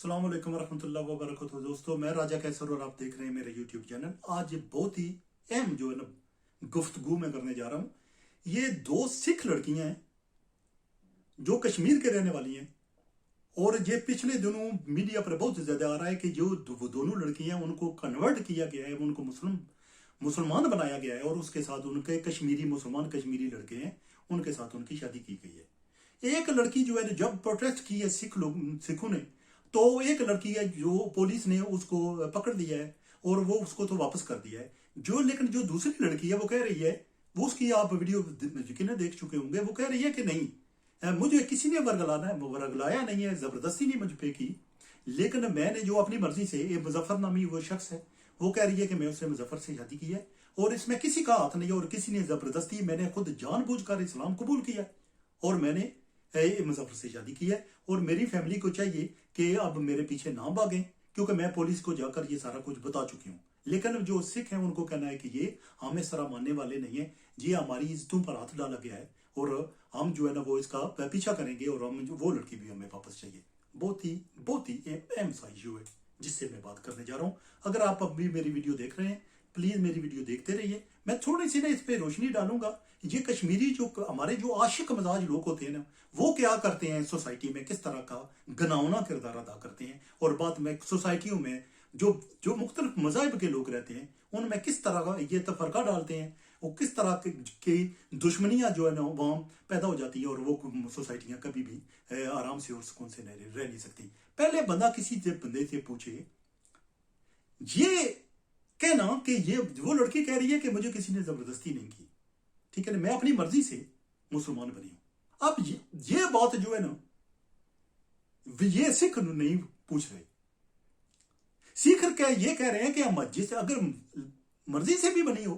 अस्सलाम वालेकुम रहमतुल्लाहि व बरकातहू। दोस्तों, मैं राजा कैसर और आप देख रहे हैं मेरे यूट्यूब चैनल। आज बहुत ही अहम जो है ना गुफ्तगू मैं करने जा रहा हूँ। ये दो सिख लड़कियां हैं जो कश्मीर के रहने वाली हैं, और ये पिछले दिनों मीडिया पर बहुत ज्यादा आ रहा है कि जो वो दोनों लड़कियां उनको कन्वर्ट किया गया है, उनको मुसलमान बनाया गया है, और उसके साथ उनके मुसलमान कश्मीरी लड़के हैं, उनके साथ उनकी शादी की गई है। एक लड़की जो है जब प्रोटेस्ट की है सिखों ने, तो एक लड़की है जो पुलिस ने उसको पकड़ लिया है और वो उसको तो वापस कर दिया है। लेकिन जो दूसरी लड़की है वो कह रही है, वो उसकी आप वीडियो यकीनन देख चुके होंगे, वो कह रही है कि नहीं, मुझे किसी ने वर्गलाया नहीं है, जबरदस्ती नहीं मुझ पे की, लेकिन मैंने जो अपनी मर्जी से, ये मुजफ्फर नामी वो शख्स है, वो कह रही है कि मैं उससे मुजफ्फर से शादी की है और इसमें किसी का हाथ नहीं है और किसी ने जबरदस्ती, मैंने खुद जानबूझकर इस्लाम कबूल किया और मैंने मुजफ्फर से शादी की है। और मेरी फैमिली को चाहिए कि अब मेरे पीछे ना भागें, क्योंकि मैं पुलिस को जाकर ये सारा कुछ बता चुकी हूँ। लेकिन जो सिख हैं उनको कहना है कि ये हम इस तरह मानने वाले नहीं है, ये हमारी इज्जतों पर हाथ डाला गया है और हम जो है ना वो इसका पीछा करेंगे और हम वो लड़की भी हमें वापस चाहिए। बहुत ही अहम सा इशू है जिससे मैं बात करने जा रहा हूँ। अगर आप अब भी मेरी वीडियो देख रहे हैं, प्लीज मेरी वीडियो देखते रहिए। मैं थोड़ी सी ना इस पे रोशनी डालूंगा। ये कश्मीरी जो हमारे जो आशिक मजाज लोग होते हैं ना, वो क्या करते हैं सोसाइटी में, किस तरह का घिनौना किरदार अदा करते हैं, और बाद में सोसाइटियों में जो मुख्तलिफ मजाहब के लोग रहते हैं उनमें किस तरह का ये तफरका डालते हैं, वो किस तरह की दुश्मनियां जो है ना वहां पैदा हो जाती है, और वो सोसाइटियां कभी भी आराम से और सुकून से रह नहीं सकती। पहले बंदा किसी बंदे से पूछे, ये कहना कि ये वो लड़की कह रही है कि मुझे किसी ने जबरदस्ती नहीं की, ठीक है ना, मैं अपनी मर्जी से मुसलमान बनी हूं। अब ये बात जो है ना, ये सिख नहीं पूछ रहे। सिख ये कह रहे हैं कि हम मस्जिद से अगर मर्जी से भी बनी हो,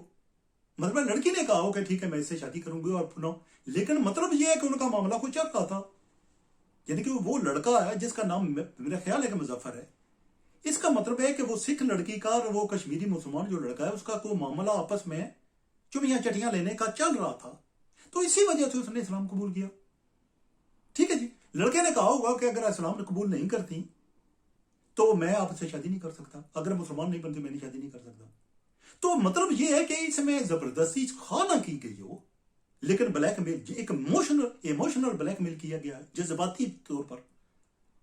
मतलब लड़की ने कहा हो कि ठीक है मैं इससे शादी करूंगी और पुनः, लेकिन मतलब ये है कि उनका मामला कुछ चल रहा था, यानी कि वो लड़का है जिसका नाम मेरा ख्याल है कि मुजफ्फर है। इसका मतलब है कि वो सिख लड़की का और वो कश्मीरी मुसलमान जो लड़का है उसका कोई मामला आपस में चुमियां चटियां लेने का चल रहा था, तो इसी वजह से उसने इस्लाम कबूल किया। ठीक है जी, लड़के ने कहा होगा कि अगर इस्लाम कबूल नहीं करती तो मैं आपसे शादी नहीं कर सकता, अगर मुसलमान नहीं बनती मैं शादी नहीं कर सकता। तो मतलब यह है कि इसमें जबरदस्ती खाना की गई हो, लेकिन ब्लैकमेल, एक इमोशनल ब्लैकमेल किया गया है, जज्बाती तौर पर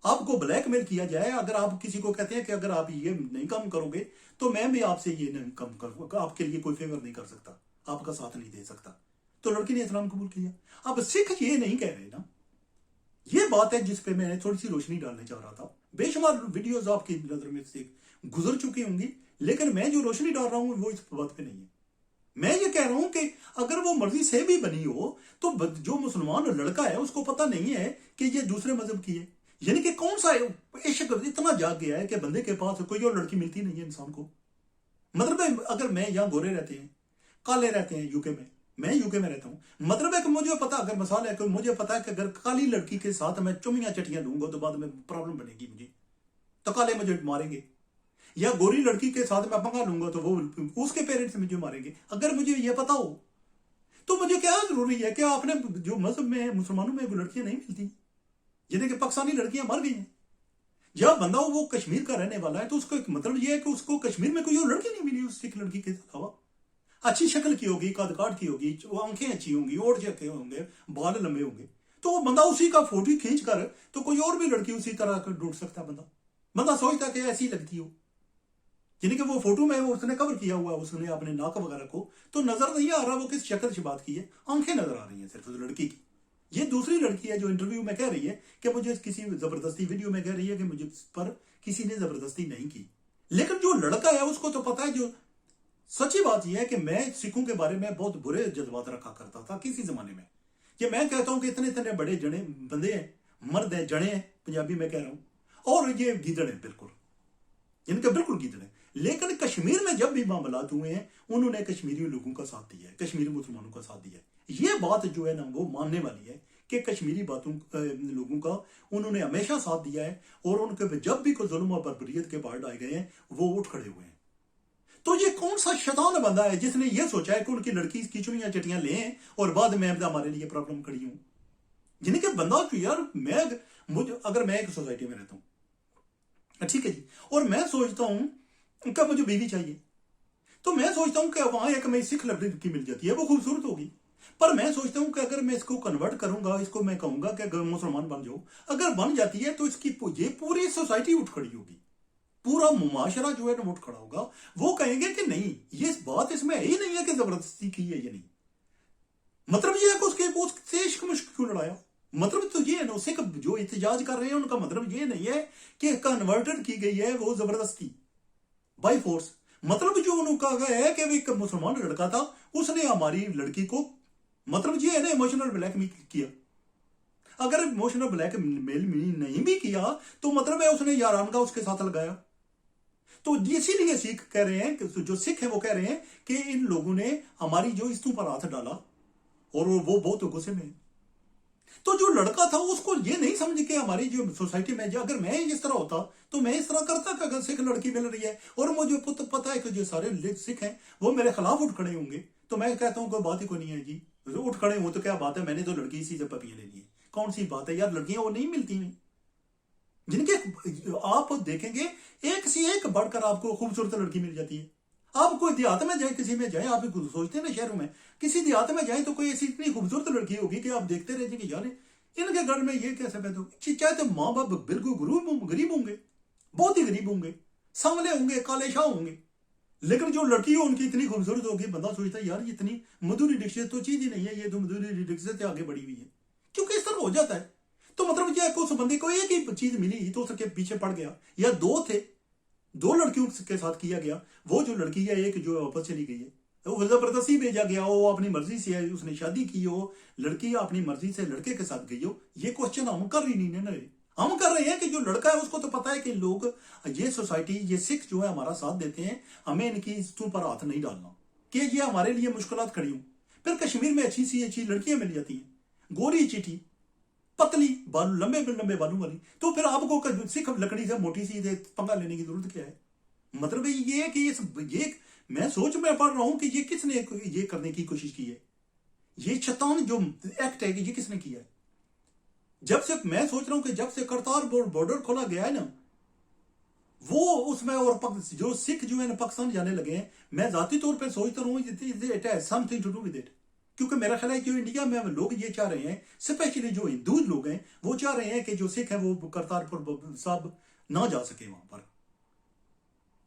आपको ब्लैकमेल किया जाए। अगर आप किसी को कहते हैं कि अगर आप ये नहीं काम करोगे तो मैं भी आपसे ये नहीं काम करूंगा, आपके लिए कोई फेवर नहीं कर सकता, आपका साथ नहीं दे सकता, तो लड़की ने इस्लाम कबूल किया। अब सिख ये नहीं कह रहे ना, ये बात है जिसपे मैं थोड़ी सी रोशनी डालने जा रहा था। बेशुमार वीडियोस आपकी नजर में से गुजर चुकी होंगी, लेकिन मैं जो रोशनी डाल रहा हूं वो इस बात पे नहीं है। मैं ये कह रहा हूं कि अगर वो मर्जी से भी बनी हो तो जो मुसलमान लड़का है उसको पता नहीं है कि ये दूसरे मजहब की है, यानी कि कौन सा इश्क इतना जाग गया है कि बंदे के पास कोई और लड़की मिलती नहीं है इंसान को। मतलब अगर मैं यहां गोरे रहते हैं, काले रहते हैं यूके में, मैं यूके में रहता हूं, मतलब है कि मुझे पता, अगर मसाल है कि मुझे पता है कि अगर काली लड़की के साथ मैं चुमियां चटियां लूंगा तो बाद में प्रॉब्लम बनेगी मुझे, तो काले मुझे मारेंगे, या गोरी लड़की के साथ मैं पंगा लूंगा तो वो उसके पेरेंट्स मुझे मारेंगे। अगर मुझे ये पता हो तो मुझे क्या जरूरी है कि आपने जो मजहब में मुसलमानों में लड़कियां नहीं मिलती, यानी कि पाकिस्तानी लड़कियां मर गई हैं। जब बंदा वो कश्मीर का रहने वाला है तो उसका मतलब ये है कि उसको कश्मीर में कोई और लड़की नहीं मिली उस सिख लड़की के अलावा। अच्छी शक्ल की होगी, कद काट की होगी, आंखें अच्छी होंगी, ओढ़ जके होंगे, बाल लंबे होंगे, तो वो बंदा उसी का फोटो खींच कर तो कोई और भी लड़की उसी तरह ढूंढ सकता है। बंदा सोचता कि ऐसी लगती हो, यानी कि वो फोटो में उसने कवर किया हुआ, उसने अपने नाक वगैरह को तो नजर नहीं आ रहा वो किस शक्ल से बात की है, आंखें नजर आ रही हैं सिर्फ लड़की की। ये दूसरी लड़की है जो इंटरव्यू में कह रही है कि मुझे किसी जबरदस्ती, वीडियो में कह रही है कि मुझे पर किसी ने जबरदस्ती नहीं की, लेकिन जो लड़का है उसको तो पता है। जो सच्ची बात यह है कि मैं सिखों के बारे में बहुत बुरे जज्बात रखा करता था किसी जमाने में, कि मैं कहता हूं कि इतने इतने बड़े जने बंदे हैं, मर्द हैं, जने हैं, पंजाबी में कह रहा हूं, और ये गीदड़ है, बिल्कुल इनका बिल्कुल गीदड़ है। लेकिन कश्मीर में जब भी मामलात हुए हैं उन्होंने कश्मीरी लोगों का साथ दिया है, कश्मीरी मुसलमानों का साथ दिया है। ये बात जो है ना वो मानने वाली है कि कश्मीरी लोगों का उन्होंने हमेशा साथ दिया है, और उनके जब भी कोई जुल्म और बर्बरियत के बाहर आए गए हैं वो उठ खड़े हुए हैं। तो ये कौन सा शैतान बंदा है जिसने ये सोचा है कि उनकी लड़की की चुनियां चटियां लें और बाद में हमारे लिए प्रॉब्लम खड़ी हूं। यानी कि बंदा तो यार, अगर मैं एक सोसाइटी में रहता हूं, ठीक है जी। और मैं सोचता हूं कि मुझे बीवी चाहिए, तो मैं सोचता हूं कि वहां एक मैं सिख लड़की मिल जाती है, वो खूबसूरत होगी। पर मैं सोचता हूं कि अगर मैं इसको कन्वर्ट करूंगा, इसको मैं कहूंगा कि अगर मुसलमान बन जाओ, अगर बन जाती है तो इसकी ये पूरी सोसाइटी उठ खड़ी होगी, पूरा मुमाशरा जो है ना उठ खड़ा होगा। वो कहेंगे कि नहीं, ये बात इसमें ही नहीं है कि जबरदस्ती की है, ये नहीं। मतलब ये है कि उससे इश्क मुश्क क्यों लड़ाया। मतलब तो ये है ना, उससे जो एहतजाज कर रहे हैं उनका मतलब ये नहीं है कि कन्वर्टेड की गई है वो जबरदस्ती, बाई फोर्स। मतलब जो उन्होंने कहा है कि एक मुसलमान लड़का था, उसने हमारी लड़की को, मतलब ये है ना, इमोशनल ब्लैकमेल किया। अगर इमोशनल ब्लैकमेल नहीं भी किया तो मतलब है उसने यारान का उसके साथ लगाया। तो इसीलिए सिख कह रहे हैं, जो सिख है वो कह रहे हैं कि इन लोगों ने हमारी जो इस्तु पर हाथ डाला, और वो बहुत गुस्से में। तो जो लड़का था उसको ये नहीं समझ के हमारी जो सोसाइटी में, अगर मैं इस तरह होता तो मैं इस तरह करता कि अगर सिख लड़की मिल रही है और मुझे पता है कि जो सारे सिख हैं वो मेरे खिलाफ उठ खड़े होंगे, तो मैं कहता हूं कोई बात ही कोई नहीं है जी, उठ खड़े हो तो क्या बात है, मैंने तो लड़की इसी से पपियां ले ली है, कौन सी बात है यार, लड़कियां वो नहीं मिलती हैं जिनके आप देखेंगे एक से एक बढ़कर आपको खूबसूरत लड़की मिल जाती है। आप कोई देहात में जाए, किसी में जाए, आप सोचते हैं ना शहरों में, किसी देहात में जाए तो कोई ऐसी इतनी खूबसूरत लड़की होगी कि आप देखते रह जाएंगे यार इनके घर में ये कैसे पैदा होगी। चाहे तो माँ बाप बिल्कुल गरीब होंगे, बहुत ही गरीब होंगे, सांवले होंगे, काले शाह होंगे, लेकिन जो लड़की हो उनकी इतनी खूबसूरत होगी, बंदा सोचता है यार इतनी मधुरी डिक्शनरी तो चीज ही नहीं है, ये तो मधुरी डिक्शनरी से आगे बढ़ी हुई है, क्योंकि इस तरह हो जाता है। तो मतलब यह उस बंदे को एक ही चीज मिली तो उसके पीछे पड़ गया, या दो थे, दो लड़कियों के साथ किया गया, वो जो लड़की है एक जो वापस चली गई है, वो जबरदस्ती भेजा गया हो, अपनी मर्जी से है, उसने शादी की हो, लड़की अपनी मर्जी से लड़के के साथ गई हो, ये क्वेश्चन हम कर ही नहीं रहे। हम कर रहे हैं कि जो लड़का है उसको तो पता है कि लोग, ये सोसाइटी, ये सिख जो है हमारा साथ देते हैं, हमें इनकी इस्तों पर हाथ नहीं डालना कि ये हमारे लिए मुश्किलात खड़ी हो। फिर कश्मीर में अच्छी सी अच्छी लड़कियां मिल जाती हैं, गोरी चिटी, पतली बालू, लंबे लंबे बालू वाली, तो फिर आपको सिख लकड़ी से मोटी सी पंगा लेने की जरूरत क्या है। मतलब ये है कि ये मैं सोच में पढ़ रहा हूं कि ये किसने ये करने की कोशिश की है, ये शैतान जो एक्ट है कि ये किसने किया है। जब से मैं सोच रहा हूं कि जब से करतारपुर बॉर्डर खोला गया है ना, वो उसमें, और जो सिख जो है ना पाकिस्तान जाने लगे हैं, मैं जाती तौर पर सोचता रहूं it has something to do with it, क्योंकि मेरा ख्याल है कि इंडिया में लोग ये चाह रहे हैं, स्पेशली जो हिंदू लोग हैं वो चाह रहे हैं कि जो सिख है वो करतारपुर साहब ना जा सके वहां पर,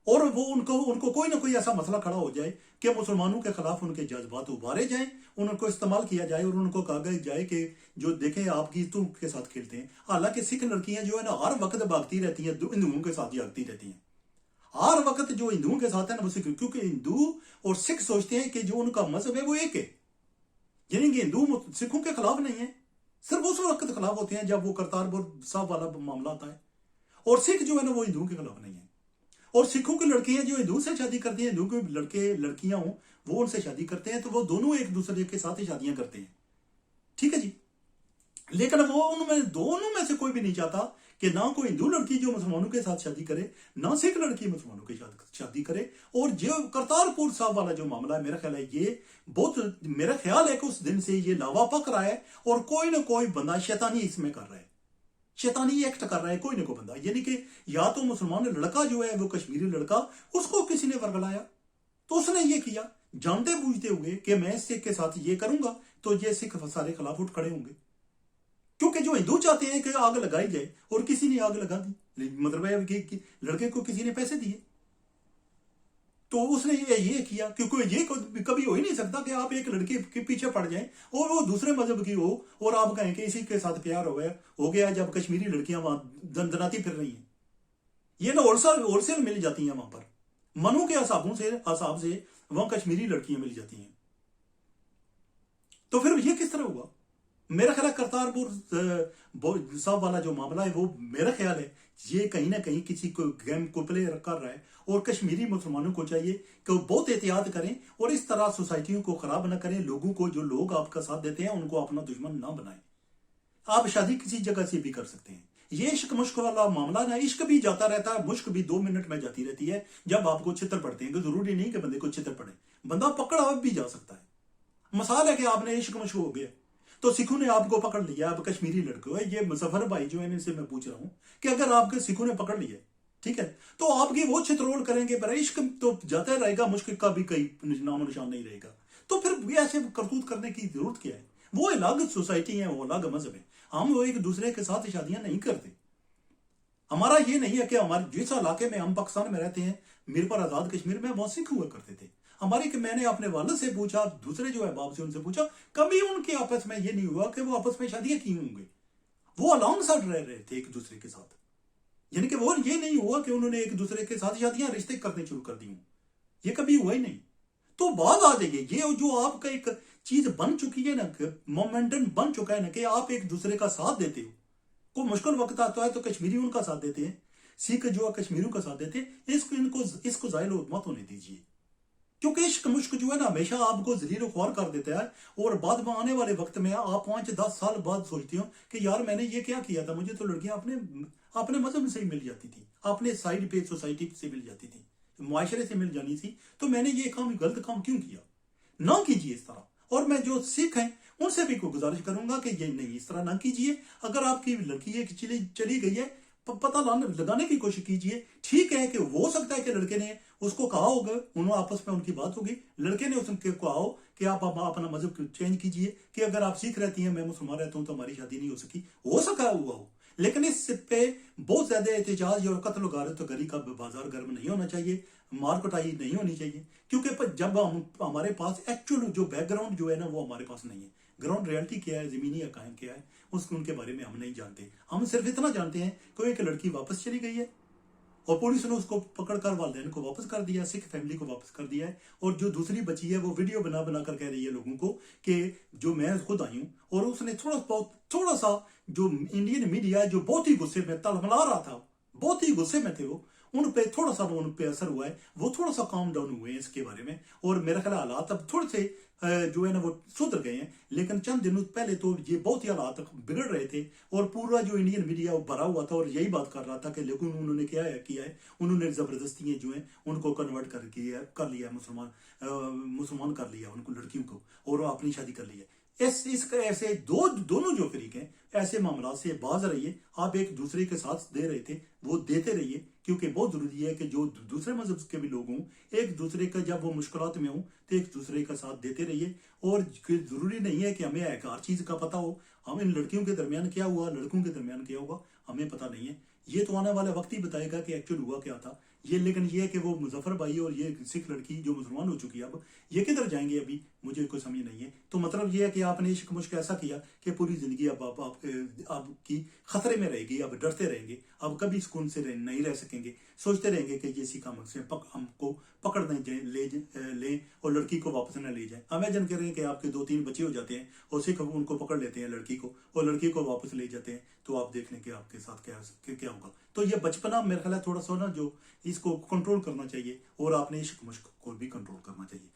और वो उनको कोई ना कोई ऐसा मसला खड़ा हो जाए कि मुसलमानों के खिलाफ उनके जज्बात उभारे जाएं, उनको इस्तेमाल किया जाए और उनको कहा जाए कि जो देखें आपकी तुम के साथ खेलते हैं। हालांकि सिख लड़कियां जो है ना हर वक्त भागती रहती हैं, हिंदुओं के साथ जागती रहती हैं, हर वक्त जो हिंदुओं के साथ है ना वो सिख, क्योंकि हिंदू और सिख सोचते हैं कि जो उनका मजहब है वो एक है, यानी कि हिंदू सिखों के खिलाफ नहीं है, सिर्फ उस वक्त खिलाफ होते हैं जब वो करतारपुर साहब वाला मामला आता है, और सिख जो है ना वो हिंदुओं के खिलाफ नहीं है। और सिखों की लड़कियां जो हिंदू से शादी करती हैं, हिंदू के लड़के लड़कियां हो वो उनसे शादी करते हैं, तो वो दोनों एक दूसरे के साथ ही शादियां करते हैं, ठीक है जी। लेकिन वो उनमें दोनों में से कोई भी नहीं चाहता कि ना कोई हिंदू लड़की जो मुसलमानों के साथ शादी करे, ना सिख लड़की मुसलमानों के साथ शादी करे। और जो करतारपुर साहब वाला जो मामला है, मेरा ख्याल है ये बहुत, मेरा ख्याल है कि उस दिन से ये लावा पक रहा है और कोई ना कोई बंदा शैतानी इसमें कर रहा है, शैतानी एक्ट कर रहा है कोई ना कोई बंदा, यानी कि या तो मुसलमान लड़का जो है वो कश्मीरी लड़का, उसको किसी ने वर्गलाया तो उसने ये किया जानते बूझते हुए कि मैं सिख के साथ ये करूंगा तो ये सिख सारे खिलाफ उठ खड़े होंगे, क्योंकि जो हिंदू चाहते हैं कि आग लगाई जाए और किसी ने आग लगा दी, मतलब है कि लड़के को किसी ने पैसे दिए तो उसने ये किया, क्योंकि ये कभी हो ही नहीं सकता कि आप एक लड़के के पीछे पड़ जाएं और वो दूसरे मजहब की हो और आप कहें कि इसी के साथ प्यार हो गया जब कश्मीरी लड़कियां वहां दंदनाती फिर रही हैं, ये ना होलसेल मिल जाती हैं वहां पर, मनु के हिसाब से वहां कश्मीरी लड़कियां मिल जाती हैं। तो फिर ये किस तरह हुआ। मेरा ख्याल है करतारपुर साहब वाला जो मामला है वो, मेरा ख्याल है ये कहीं ना कहीं किसी को गेम को प्ले कर रहा है, और कश्मीरी मुसलमानों को चाहिए कि वो बहुत एहतियात करें और इस तरह सोसाइटियों को खराब ना करें, लोगों को, जो लोग आपका साथ देते हैं उनको अपना दुश्मन ना बनाएं। आप शादी किसी जगह से भी कर सकते हैं, ये इश्क मुश्क वाला मामला ना, इश्क भी जाता रहता है, मुश्क भी 2 मिनट में जाती रहती है जब आपको छितर पड़ते हैं, जरूरी नहीं कि बंदे को छितर पड़े, बंदा पकड़ा भी जा सकता है। मिसाल है कि आपने इश्क मुश्क हो गया तो सिखों ने आपको पकड़ लिया, आप कश्मीरी लड़के हो, ये मुजफ्फर भाई जो है इनसे मैं पूछ रहा हूं कि अगर आपके सिखों ने पकड़ लिया, ٹھیک ہے، تو آپ کی وہ چترول کریں گے، پر عشق تو جاتا رہے گا، مشکل کا بھی کوئی نام و نشان نہیں رہے گا. تو پھر ایسے کرتوت کرنے کی ضرورت کیا ہے؟ وہ الگ سوسائٹی ہے، وہ الگ مذہب ہے. ہم وہ ایک دوسرے کے ساتھ شادیاں نہیں کرتے. ہمارا یہ نہیں ہے کہ ہمارے جس علاقے میں ہم پاکستان میں رہتے ہیں، میر پر آزاد کشمیر میں وہ سکھ ہوا کرتے تھے. ہماری کہ میں نے اپنے والد سے پوچھا، دوسرے جو ہے باپ سے ان سے پوچھا، کبھی ان کے آپس میں یہ نہیں ہوا کہ وہ آپس میں شادیاں کی ہوں گے. وہ الانگ سائڈ رہ رہے تھے ایک دوسرے کے ساتھ. یعنی کہ وہ یہ نہیں ہوا کہ انہوں نے ایک دوسرے کے ساتھ شادیاں رشتے کرنے شروع کر دی ہوں. یہ کبھی ہوا ہی نہیں. تو بات آ جائے گی، یہ جو آپ کا ایک چیز بن چکی ہے نا، مومنٹن بن چکا ہے نا، کہ آپ ایک دوسرے کا ساتھ دیتے ہو. کوئی مشکل وقت آتا ہے تو کشمیری ان کا ساتھ دیتے ہیں، سکھ جو ہے کشمیریوں کا ساتھ دیتے ہیں. اس کو ظاہر مت ہونے دیجیے، کیونکہ عشق مشق جو ہے نا ہمیشہ آپ کو ذلیل و خوار کر دیتا ہے. اور بعد میں آنے والے وقت میں آپ 5-10 سال بعد سوچتے ہو کہ یار میں نے یہ کیا کیا تھا، مجھے تو لڑکیاں اپنے مذہب سے ہی مل جاتی تھی، اپنے سائڈ پہ سوسائٹی سے مل جاتی تھی، معاشرے سے مل جانی تھی، تو میں نے یہ غلط کام کیوں کیا؟ نہ کیجیے اس طرح. اور میں جو سکھ ہیں ان سے بھی کوئی گزارش کروں گا کہ یہ نہیں، اس طرح نہ کیجیے. اگر آپ کی لڑکی چلی گئی ہے، پتہ لگانے کی کوشش کیجیے. ٹھیک ہے کہ ہو سکتا ہے کہ لڑکے نے اس کو کہا ہوگا، انہوں آپس میں ان کی بات ہوگی، لڑکے نے اس کو کہا ہو کہ آپ اپنا مذہب چینج کیجیے، کہ اگر آپ سکھ رہتی ہیں، میں مسلمان رہتا ہوں، تو ہماری شادی نہیں ہو سکی. ہو سکا ہوا ہو، لیکن اس پہ بہت زیادہ احتجاج اور قتل و غارت گری کا بازار گرم نہیں ہونا چاہیے، مار کٹائی نہیں ہونی چاہیے. کیونکہ جب ہمارے پاس ایکچوئل جو بیک گراؤنڈ جو ہے نا وہ ہمارے پاس نہیں ہے. گراؤنڈ ریالٹی کیا ہے، زمینی حقائق کیا ہے، ان کے بارے میں ہم نہیں جانتے. ہم صرف اتنا جانتے ہیں کہ ایک لڑکی واپس چلی گئی ہے اور پولیس نے اس کو پکڑ کر والدین کو واپس کر دیا، سکھ فیملی کو واپس کر دیا ہے. اور جو دوسری بچی ہے وہ ویڈیو بنا کر کہہ رہی ہے لوگوں کو کہ جو میں خود آئی ہوں. اور اس نے تھوڑا سا جو انڈین میڈیا جو بہت ہی غصے میں تلملا رہا تھا، بہت ہی غصے میں تھے وہ، ان پہ تھوڑا سا ان پہ اثر ہوا ہے، وہ تھوڑا سا کام ڈاؤن ہوئے ہیں اس کے بارے میں. اور میرا خیال حالات اب تھوڑے سے جو ہے نا وہ سدھر گئے ہیں. لیکن چند دنوں پہلے تو یہ بہت ہی حالات بگڑ رہے تھے، اور پورا جو انڈین میڈیا بھرا ہوا تھا اور یہی بات کر رہا تھا کہ لیکن انہوں نے کیا ہے انہوں نے زبردستی جو ہیں ان کو کنورٹ کر لیا مسلمان کر لیا ان کو، لڑکیوں کو، اور اپنی شادی کر لی ہے. ایسے دونوں جو فریق ہیں ایسے معاملات سے باز رہیے. آپ ایک دوسرے کے ساتھ دے رہے تھے وہ دیتے رہیے، کیونکہ بہت ضروری ہے کہ جو دوسرے مذہب کے بھی لوگ ہوں ایک دوسرے کا جب وہ مشکلات میں ہوں تو ایک دوسرے کا ساتھ دیتے رہیے. اور ضروری نہیں ہے کہ ہمیں ہر چیز کا پتہ ہو. ہم ان لڑکیوں کے درمیان کیا ہوا، لڑکوں کے درمیان کیا ہوا، ہمیں پتہ نہیں ہے. یہ تو آنے والا وقت ہی بتائے گا کہ ایکچوئل ہوا کیا تھا. لیکن یہ کہ وہ مظفر بھائی اور یہ سکھ لڑکی جو مسلمان ہو چکی ہے اب یہ کدھر جائیں گے ابھی مجھے کوئی سمجھ نہیں ہے. تو مطلب یہ ہے کہ آپ نے عشق مشق ایسا کیا کہ پوری زندگی اب آپ کی خطرے میں رہے گی. اب ڈرتے رہیں گے، اب کبھی سکون سے نہیں رہ سکیں گے. سوچتے رہیں گے کہ یہ سکھ ہم کو پکڑ لیں اور لڑکی کو واپس نہ لے جائیں. امیجن کریں کہ آپ کے 2-3 بچے ہو جاتے ہیں اور سکھ ان کو پکڑ لیتے ہیں لڑکی کو، اور لڑکی کو واپس لے جاتے ہیں، تو آپ دیکھ لیں کہ آپ کے ساتھ کیا ہوگا. تو یہ بچپنا میرا خیال ہے تھوڑا سا نا جو اس کو کنٹرول کرنا چاہیے، اور آپ نے عشق مشق کو بھی کنٹرول کرنا چاہیے.